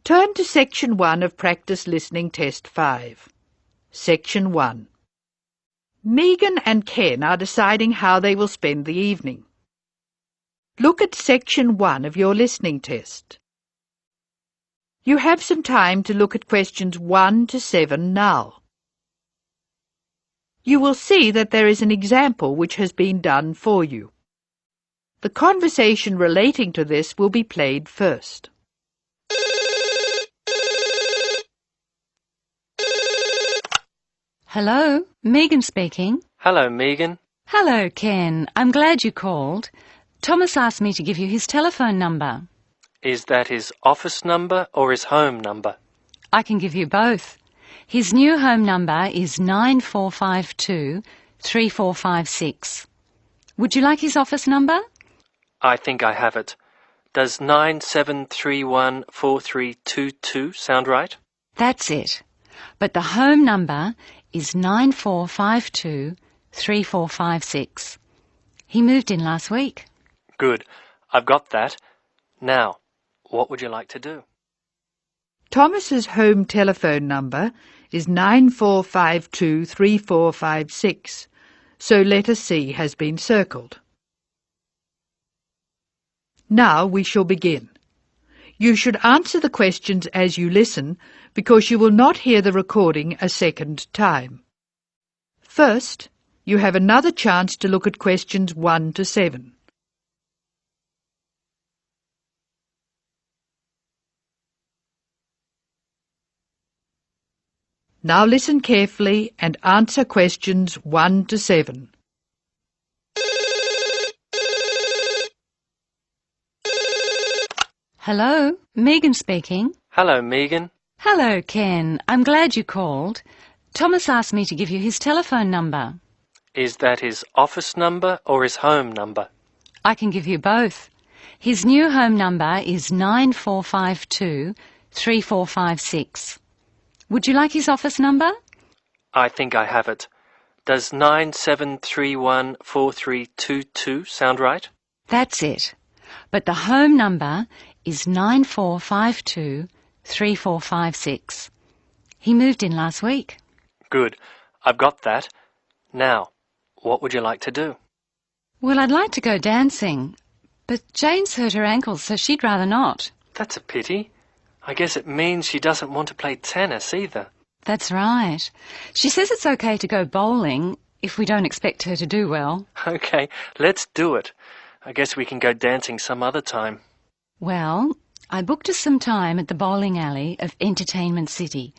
Turn to Section 1 of Practice Listening Test 5. Section 1. Megan and Ken are deciding how they will spend the evening. Look at Section 1 of your listening test. You have some time to look at questions 1 to 7 now. You will see that there is an example which has been done for you. The conversation relating to this will be played first. Hello, Megan speaking. Hello, Megan. Hello, Ken. I'm glad you called. Thomas asked me to give you his telephone number. Is that his office number or his home number? I can give you both. His new home number is 9452-3456. Would you like his office number? I think I have it. Does 97314322 sound right? That's it. But the home number is 9452-3456. He moved in last week. Good. I've got that. Now, what would you like to do? Thomas's home telephone number is 9452-3456, so letter C has been circled. Now we shall begin. You should answer the questions as you listen, because you will not hear the recording a second time. First, you have another chance to look at questions 1 to 7. Now listen carefully and answer questions 1 to 7. Hello, Megan speaking. Hello, Megan. Hello, Ken. I'm glad you called. Thomas asked me to give you his telephone number. Is that his office number or his home number? I can give you both. His new home number is 9452-3456. Would you like his office number? I think I have it. Does 97314322 sound right? That's it. But the home number is 9452-3456. He moved in last week. Good. I've got that. Now, what would you like to do? Well, I'd like to go dancing, but Jane's hurt her ankle, so she'd rather not. That's a pity. I guess it means she doesn't want to play tennis either. That's right. She says it's okay to go bowling if we don't expect her to do well. Okay, let's do it. I guess we can go dancing some other time. Well, I booked us some time at the bowling alley of Entertainment City.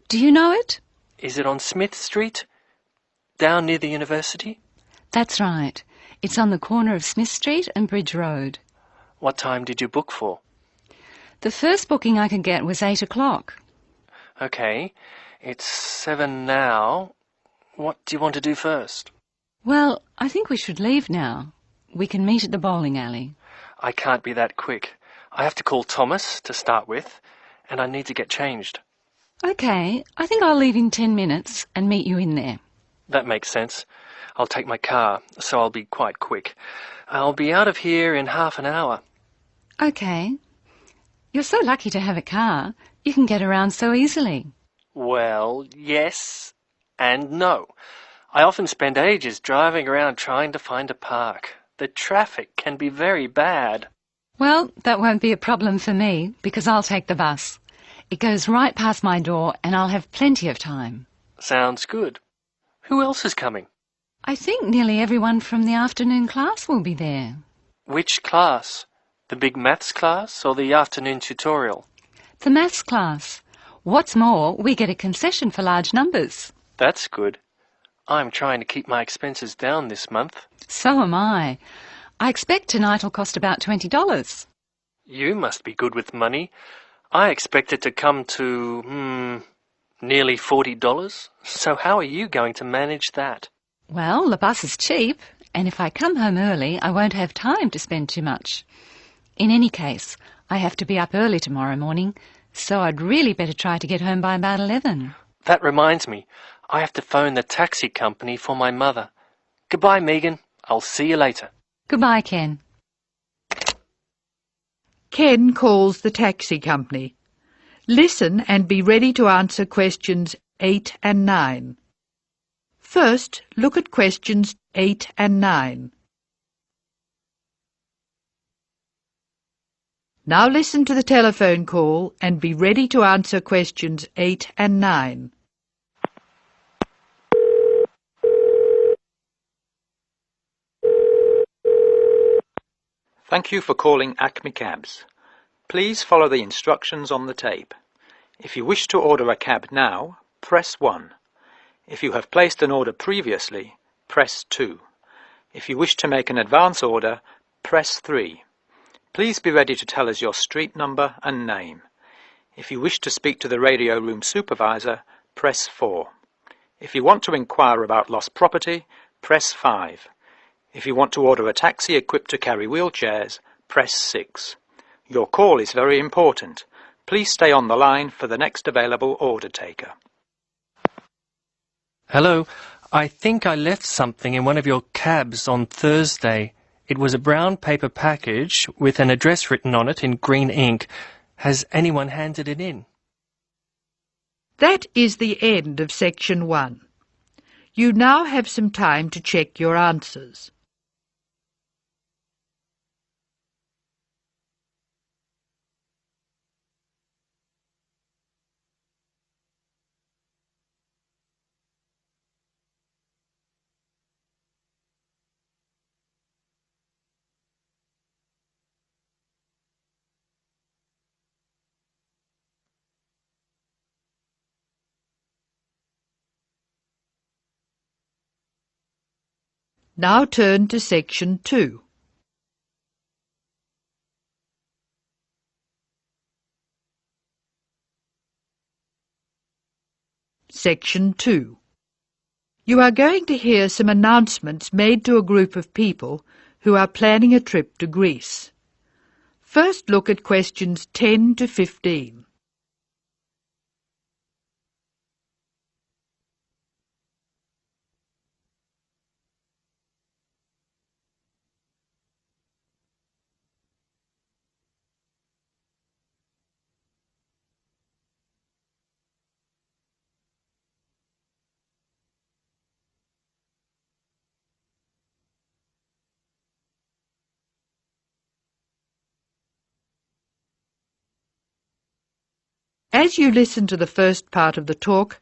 Do you know it? Is it on Smith Street? Down near the university? That's right. It's on the corner of Smith Street and Bridge Road. What time did you book for? The first booking I could get was 8 o'clock. Okay, it's 7 now. What do you want to do first? Well, I think we should leave now. We can meet at the bowling alley. I can't be that quick. I have to call Thomas to start with, and I need to get changed. Okay, I think I'll leave in 10 minutes and meet you in there. That makes sense. I'll take my car, so I'll be quite quick. I'll be out of here in half an hour. Okay. You're so lucky to have a car. You can get around so easily. Well, yes and no. I often spend ages driving around trying to find a park. The traffic can be very bad. Well, that won't be a problem for me, because I'll take the bus. It goes right past my door, and I'll have plenty of time. Sounds good. Who else is coming? I think nearly everyone from the afternoon class will be there. Which class? The big maths class or the afternoon tutorial? The maths class. What's more, we get a concession for large numbers. That's good. I'm trying to keep my expenses down this month. So am I. I expect tonight will cost about $20. You must be good with money. I expect it to come to, nearly $40. So how are you going to manage that? Well, the bus is cheap, and if I come home early, I won't have time to spend too much. In any case, I have to be up early tomorrow morning, so I'd really better try to get home by about 11. That reminds me, I have to phone the taxi company for my mother. Goodbye, Megan. I'll see you later. Goodbye, Ken. Ken calls the taxi company. Listen and be ready to answer questions 8 and 9. First, look at questions 8 and 9. Now listen to the telephone call and be ready to answer questions 8 and 9. Thank you for calling Acme Cabs. Please follow the instructions on the tape. If you wish to order a cab now, press 1. If you have placed an order previously, press 2. If you wish to make an advance order, press 3. Please be ready to tell us your street number and name. If you wish to speak to the radio room supervisor, press 4. If you want to inquire about lost property, press 5. If you want to order a taxi equipped to carry wheelchairs, press 6. Your call is very important. Please stay on the line for the next available order taker. Hello, I think I left something in one of your cabs on Thursday. It was a brown paper package with an address written on it in green ink. Has anyone handed it in? That is the end of section 1. You now have some time to check your answers. Now turn to section 2. Section 2. You are going to hear some announcements made to a group of people who are planning a trip to Greece. First, look at questions 10 to 15. As you listen to the first part of the talk,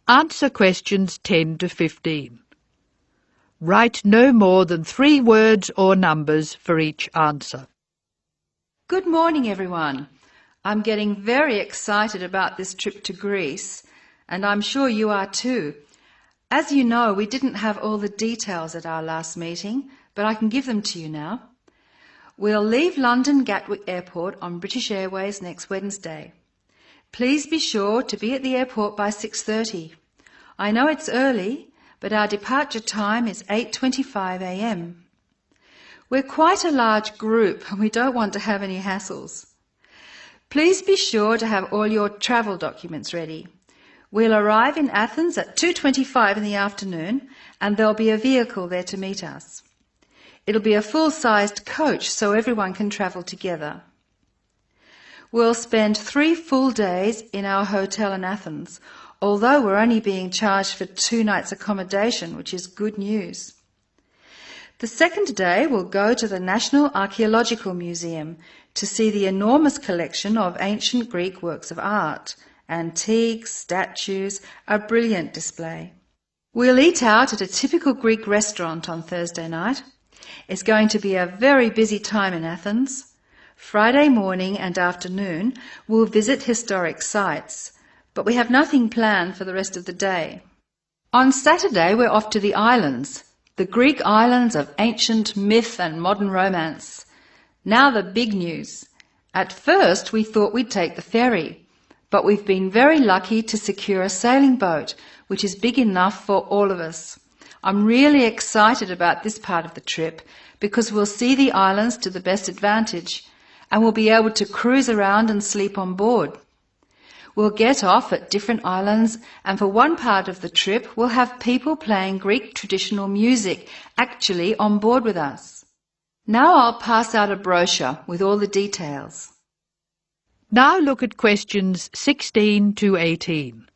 answer questions 10 to 15. Write no more than 3 words or numbers for each answer. Good morning, everyone. I'm getting very excited about this trip to Greece, and I'm sure you are too. As you know, we didn't have all the details at our last meeting, but I can give them to you now. We'll leave London Gatwick Airport on British Airways next Wednesday. Please be sure to be at the airport by 6:30. I know it's early, but our departure time is 8:25 a.m. We're quite a large group and we don't want to have any hassles. Please be sure to have all your travel documents ready. We'll arrive in Athens at 2:25 in the afternoon and there'll be a vehicle there to meet us. It'll be a full-sized coach so everyone can travel together. We'll spend 3 full days in our hotel in Athens, although we're only being charged for 2 nights accommodation, which is good news. The second day we'll go to the National Archaeological Museum to see the enormous collection of ancient Greek works of art, antiques, statues, a brilliant display. We'll eat out at a typical Greek restaurant on Thursday night. It's going to be a very busy time in Athens. Friday morning and afternoon we'll visit historic sites, but we have nothing planned for the rest of the day. On Saturday we're off to the islands, the Greek islands of ancient myth and modern romance. Now the big news. At first we thought we'd take the ferry, but we've been very lucky to secure a sailing boat, which is big enough for all of us. I'm really excited about this part of the trip because we'll see the islands to the best advantage and we'll be able to cruise around and sleep on board. We'll get off at different islands and for one part of the trip we'll have people playing Greek traditional music actually on board with us. Now I'll pass out a brochure with all the details. Now look at questions 16 to 18.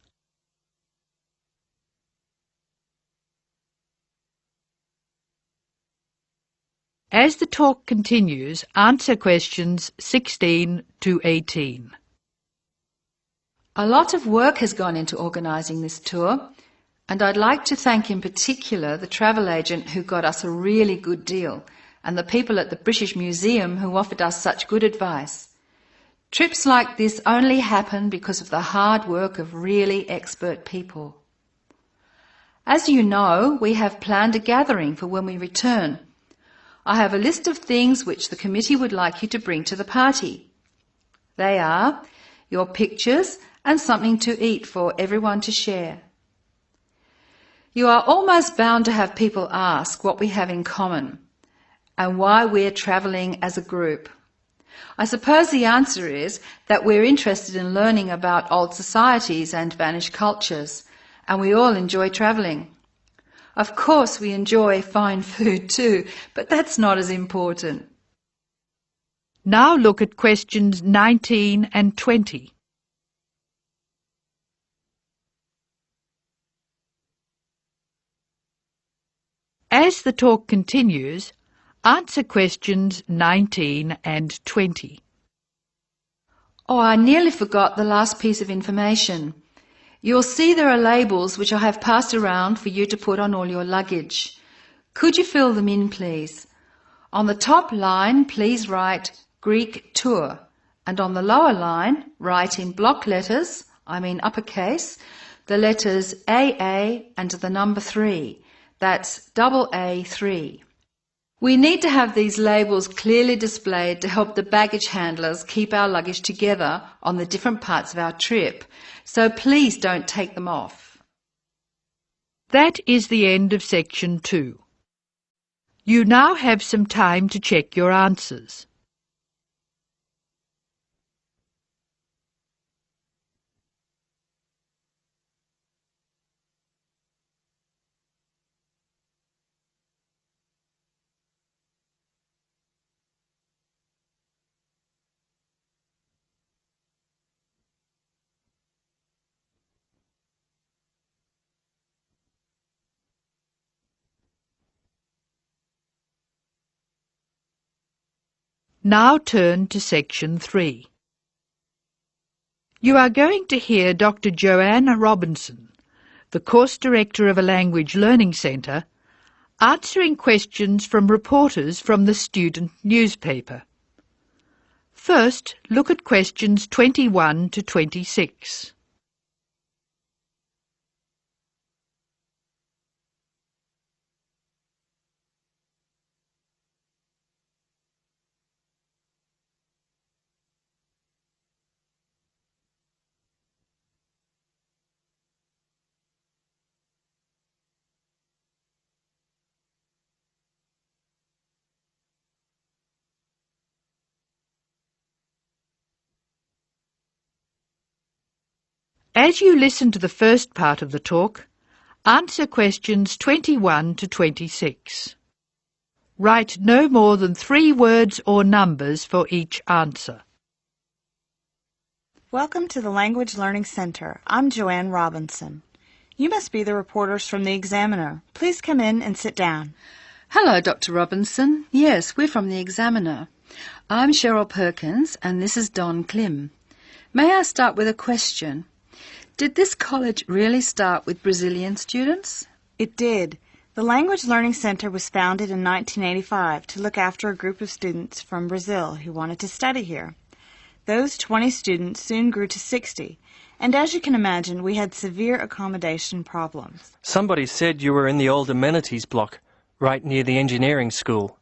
As the talk continues, answer questions 16 to 18. A lot of work has gone into organising this tour, and I'd like to thank in particular the travel agent who got us a really good deal, and the people at the British Museum who offered us such good advice. Trips like this only happen because of the hard work of really expert people. As you know, we have planned a gathering for when we return. I have a list of things which the committee would like you to bring to the party. They are your pictures and something to eat for everyone to share. You are almost bound to have people ask what we have in common and why we're travelling as a group. I suppose the answer is that we're interested in learning about old societies and vanished cultures, and we all enjoy travelling. Of course we enjoy fine food too, but that's not as important. Now look at questions 19 and 20. As the talk continues, answer questions 19 and 20. Oh, I nearly forgot the last piece of information. You'll see there are labels which I have passed around for you to put on all your luggage. Could you fill them in, please? On the top line, please write Greek tour, and on the lower line, write in block letters, I mean uppercase, the letters AA and the number 3. That's AA3. We need to have these labels clearly displayed to help the baggage handlers keep our luggage together on the different parts of our trip, so please don't take them off. That is the end of section 2. You now have some time to check your answers. Now turn to section 3. You are going to hear Dr. Joanna Robinson, the course director of a language learning centre, answering questions from reporters from the student newspaper. First, look at questions 21 to 26. As you listen to the first part of the talk, answer questions 21 to 26. Write no more than 3 words or numbers for each answer. Welcome to the Language Learning Center. I'm Joanne Robinson. You must be the reporters from the Examiner. Please come in and sit down. Hello, Dr. Robinson. Yes, we're from the Examiner. I'm Cheryl Perkins and this is Don Klim. May I start with a question? Did this college really start with Brazilian students? It did. The Language Learning Center was founded in 1985 to look after a group of students from Brazil who wanted to study here. Those 20 students soon grew to 60, and as you can imagine, we had severe accommodation problems. Somebody said you were in the old amenities block, right near the engineering school.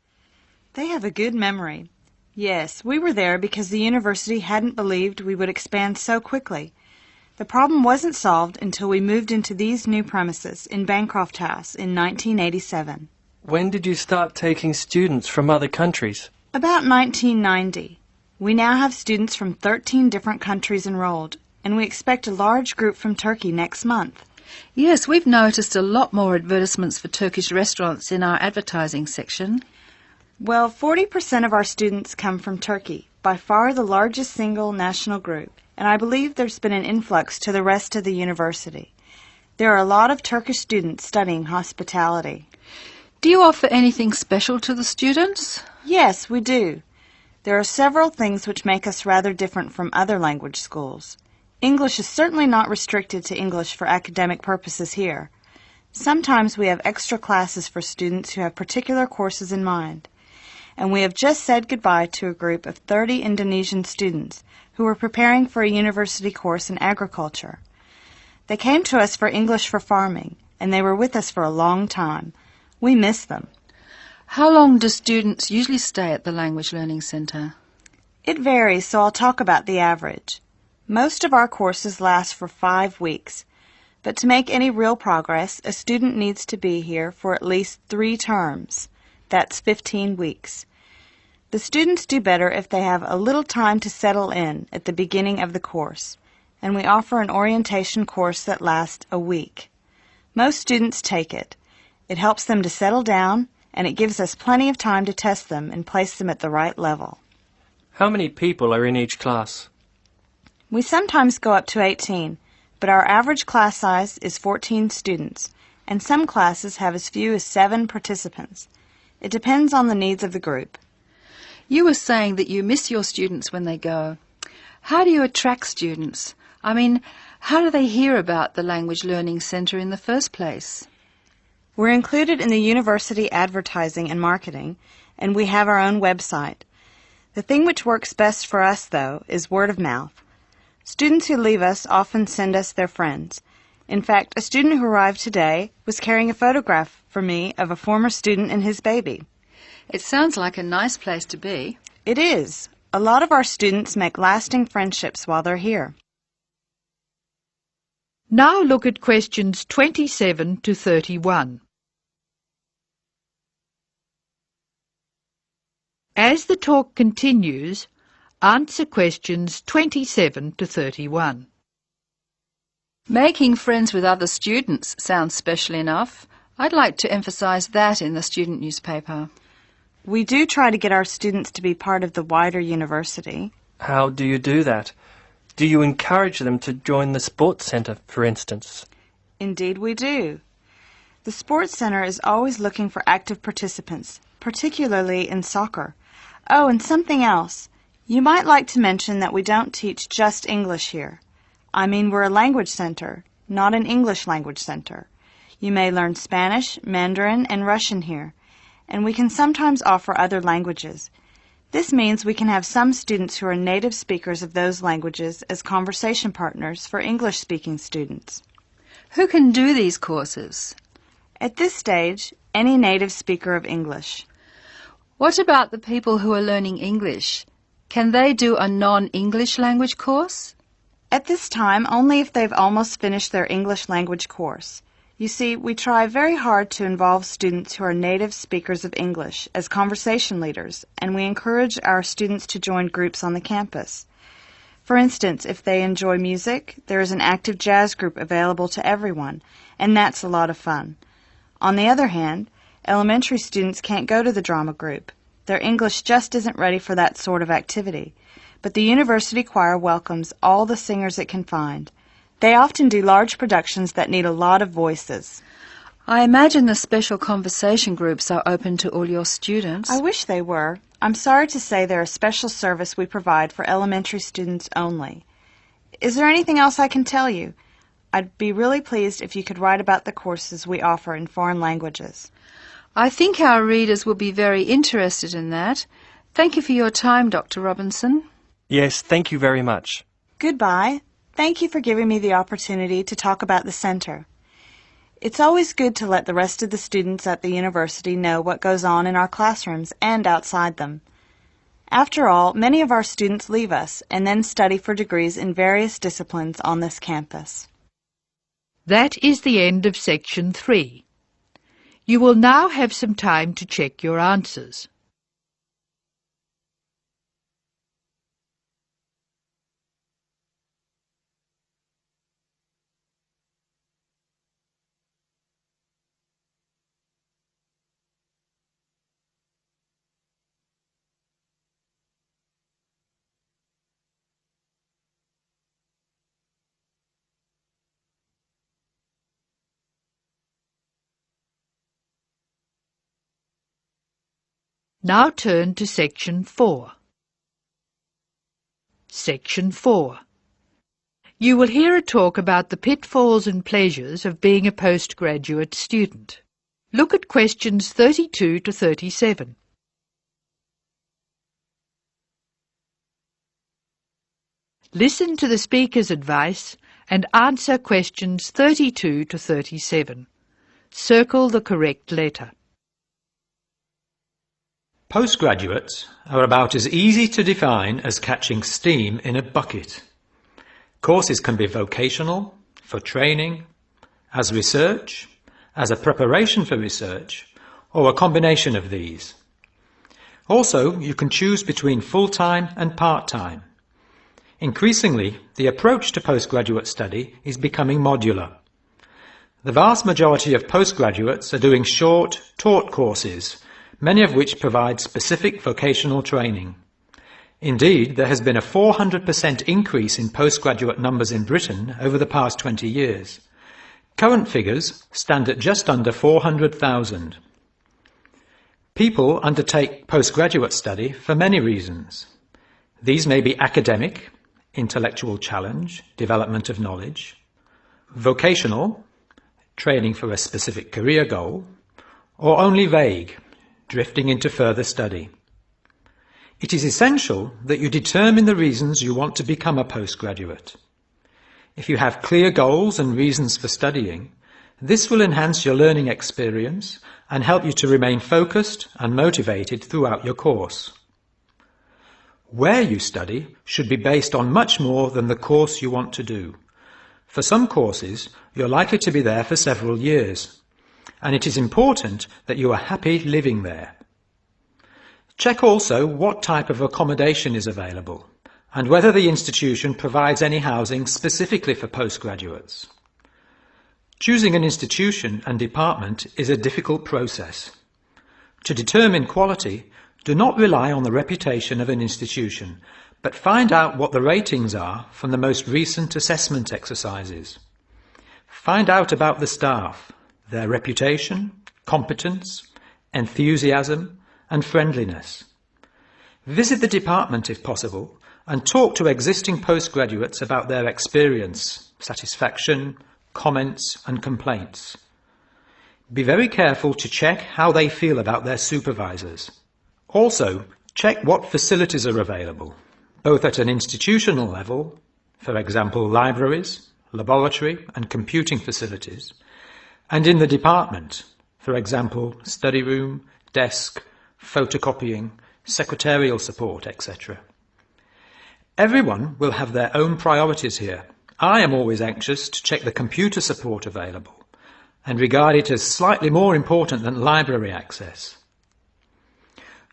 They have a good memory. Yes, we were there because the university hadn't believed we would expand so quickly. The problem wasn't solved until we moved into these new premises in Bancroft House in 1987. When did you start taking students from other countries? About 1990. We now have students from 13 different countries enrolled, and we expect a large group from Turkey next month. Yes, we've noticed a lot more advertisements for Turkish restaurants in our advertising section. Well, 40% of our students come from Turkey, by far the largest single national group, and I believe there's been an influx to the rest of the university. There are a lot of Turkish students studying hospitality. Do you offer anything special to the students? Yes, we do. There are several things which make us rather different from other language schools. English is certainly not restricted to English for academic purposes here. Sometimes we have extra classes for students who have particular courses in mind. And we have just said goodbye to a group of 30 Indonesian students who were preparing for a university course in agriculture. They came to us for English for farming, and they were with us for a long time. We miss them. How long do students usually stay at the Language Learning Centre? It varies, so I'll talk about the average. Most of our courses last for 5 weeks, but to make any real progress, a student needs to be here for at least 3 terms. That's 15 weeks. The students do better if they have a little time to settle in at the beginning of the course, and we offer an orientation course that lasts a week. Most students take it. It helps them to settle down, and it gives us plenty of time to test them and place them at the right level. How many people are in each class? We sometimes go up to 18, but our average class size is 14 students, and some classes have as few as 7 participants. It depends on the needs of the group. You were saying that you miss your students when they go. How do you attract students? I mean, how do they hear about the Language Learning Centre in the first place? We're included in the university advertising and marketing, and we have our own website. The thing which works best for us, though, is word of mouth. Students who leave us often send us their friends. In fact, a student who arrived today was carrying a photograph for me of a former student and his baby. It sounds like a nice place to be. It is. A lot of our students make lasting friendships while they're here. Now look at questions 27 to 31. As the talk continues, answer questions 27 to 31. Making friends with other students sounds special enough. I'd like to emphasize that in the student newspaper. We do try to get our students to be part of the wider university. How do you do that? Do you encourage them to join the sports centre, for instance? Indeed we do. The sports center is always looking for active participants, particularly in soccer. Oh, and something else. You might like to mention that we don't teach just English here. I mean, we're a language center, not an English language center. You may learn Spanish, Mandarin, and Russian here, and we can sometimes offer other languages. This means we can have some students who are native speakers of those languages as conversation partners for English-speaking students. Who can do these courses? At this stage, any native speaker of English. What about the people who are learning English? Can they do a non-English language course? At this time, only if they've almost finished their English language course. You see, we try very hard to involve students who are native speakers of English as conversation leaders, and we encourage our students to join groups on the campus. For instance, if they enjoy music, there is an active jazz group available to everyone, and that's a lot of fun. On the other hand, elementary students can't go to the drama group. Their English just isn't ready for that sort of activity. But the university choir welcomes all the singers it can find. They often do large productions that need a lot of voices. I imagine the special conversation groups are open to all your students. I wish they were. I'm sorry to say they're a special service we provide for elementary students only. Is there anything else I can tell you? I'd be really pleased if you could write about the courses we offer in foreign languages. I think our readers will be very interested in that. Thank you for your time, Dr. Robinson. Yes, thank you very much. Goodbye. Thank you for giving me the opportunity to talk about the center. It's always good to let the rest of the students at the university know what goes on in our classrooms and outside them. After all, many of our students leave us and then study for degrees in various disciplines on this campus. That is the end of section 3. You will now have some time to check your answers. Now turn to Section 4. Section 4. You will hear a talk about the pitfalls and pleasures of being a postgraduate student. Look at questions 32 to 37. Listen to the speaker's advice and answer questions 32 to 37. Circle the correct letter. Postgraduates are about as easy to define as catching steam in a bucket. Courses can be vocational, for training, as research, as a preparation for research, or a combination of these. Also, you can choose between full-time and part-time. Increasingly, the approach to postgraduate study is becoming modular. The vast majority of postgraduates are doing short, taught courses, many of which provide specific vocational training. Indeed, there has been a 400% increase in postgraduate numbers in Britain over the past 20 years. Current figures stand at just under 400,000. People undertake postgraduate study for many reasons. These may be academic, intellectual challenge, development of knowledge; vocational, training for a specific career goal; or only vague, drifting into further study. It is essential that you determine the reasons you want to become a postgraduate. If you have clear goals and reasons for studying, this will enhance your learning experience and help you to remain focused and motivated throughout your course. Where you study should be based on much more than the course you want to do. For some courses, you're likely to be there for several years, and it is important that you are happy living there. Check also what type of accommodation is available and whether the institution provides any housing specifically for postgraduates. Choosing an institution and department is a difficult process. To determine quality, do not rely on the reputation of an institution, but find out what the ratings are from the most recent assessment exercises. Find out about the staff, their reputation, competence, enthusiasm, and friendliness. Visit the department if possible and talk to existing postgraduates about their experience, satisfaction, comments and complaints. Be very careful to check how they feel about their supervisors. Also, check what facilities are available, both at an institutional level, for example libraries, laboratory and computing facilities, and in the department, for example study room, desk, photocopying, secretarial support, etc. Everyone will have their own priorities here. I am always anxious to check the computer support available and regard it as slightly more important than library access.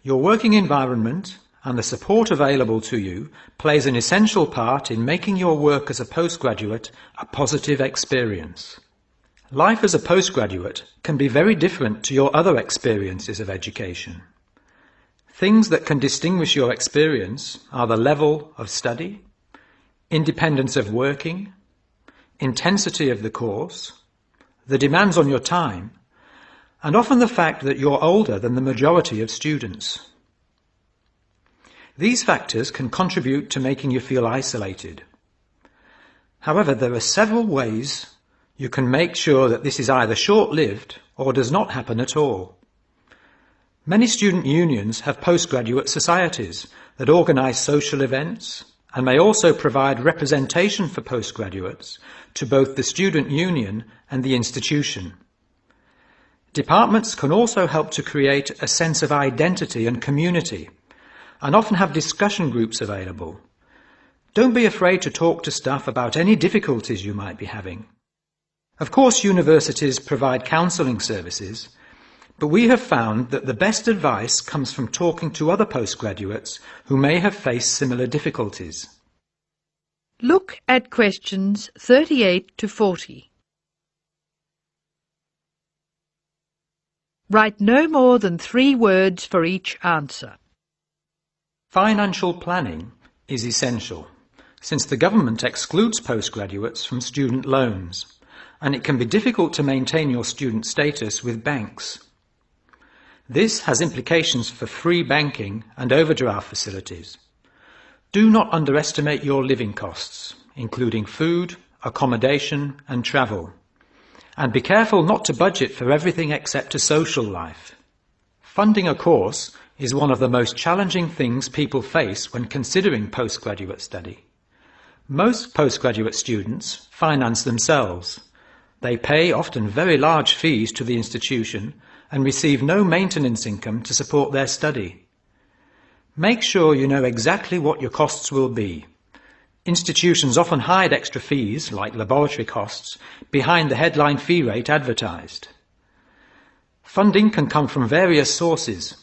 Your working environment and the support available to you plays an essential part in making your work as a postgraduate a positive experience. Life as a postgraduate can be very different to your other experiences of education. Things that can distinguish your experience are the level of study, independence of working, intensity of the course, the demands on your time, and often the fact that you're older than the majority of students. These factors can contribute to making you feel isolated. However, there are several ways you can make sure that this is either short-lived or does not happen at all. Many student unions have postgraduate societies that organise social events and may also provide representation for postgraduates to both the student union and the institution. Departments can also help to create a sense of identity and community, and often have discussion groups available. Don't be afraid to talk to staff about any difficulties you might be having. Of course, universities provide counselling services, but we have found that the best advice comes from talking to other postgraduates who may have faced similar difficulties. Look at questions 38 to 40. Write no more than 3 words for each answer. Financial planning is essential, since the government excludes postgraduates from student loans, and it can be difficult to maintain your student status with banks. This has implications for free banking and overdraft facilities. Do not underestimate your living costs, including food, accommodation and travel. And be careful not to budget for everything except a social life. Funding a course is one of the most challenging things people face when considering postgraduate study. Most postgraduate students finance themselves. They pay often very large fees to the institution and receive no maintenance income to support their study. Make sure you know exactly what your costs will be. Institutions often hide extra fees, like laboratory costs, behind the headline fee rate advertised. Funding can come from various sources: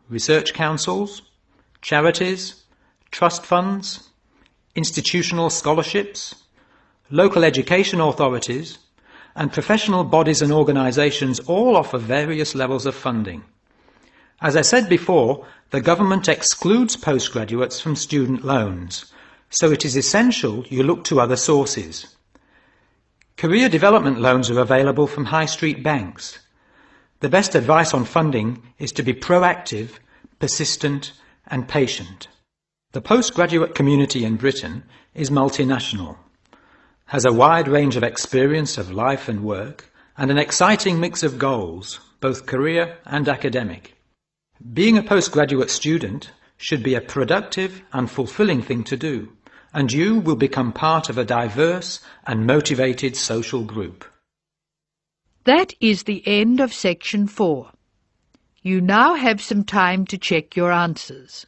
research councils, charities, trust funds, institutional scholarships, local education authorities, and professional bodies and organisations all offer various levels of funding. As I said before, the government excludes postgraduates from student loans, so it is essential you look to other sources. Career development loans are available from high street banks. The best advice on funding is to be proactive, persistent and patient. The postgraduate community in Britain is multinational, has a wide range of experience of life and work, and an exciting mix of goals, both career and academic. Being a postgraduate student should be a productive and fulfilling thing to do, and you will become part of a diverse and motivated social group. That is the end of section 4. You now have some time to check your answers.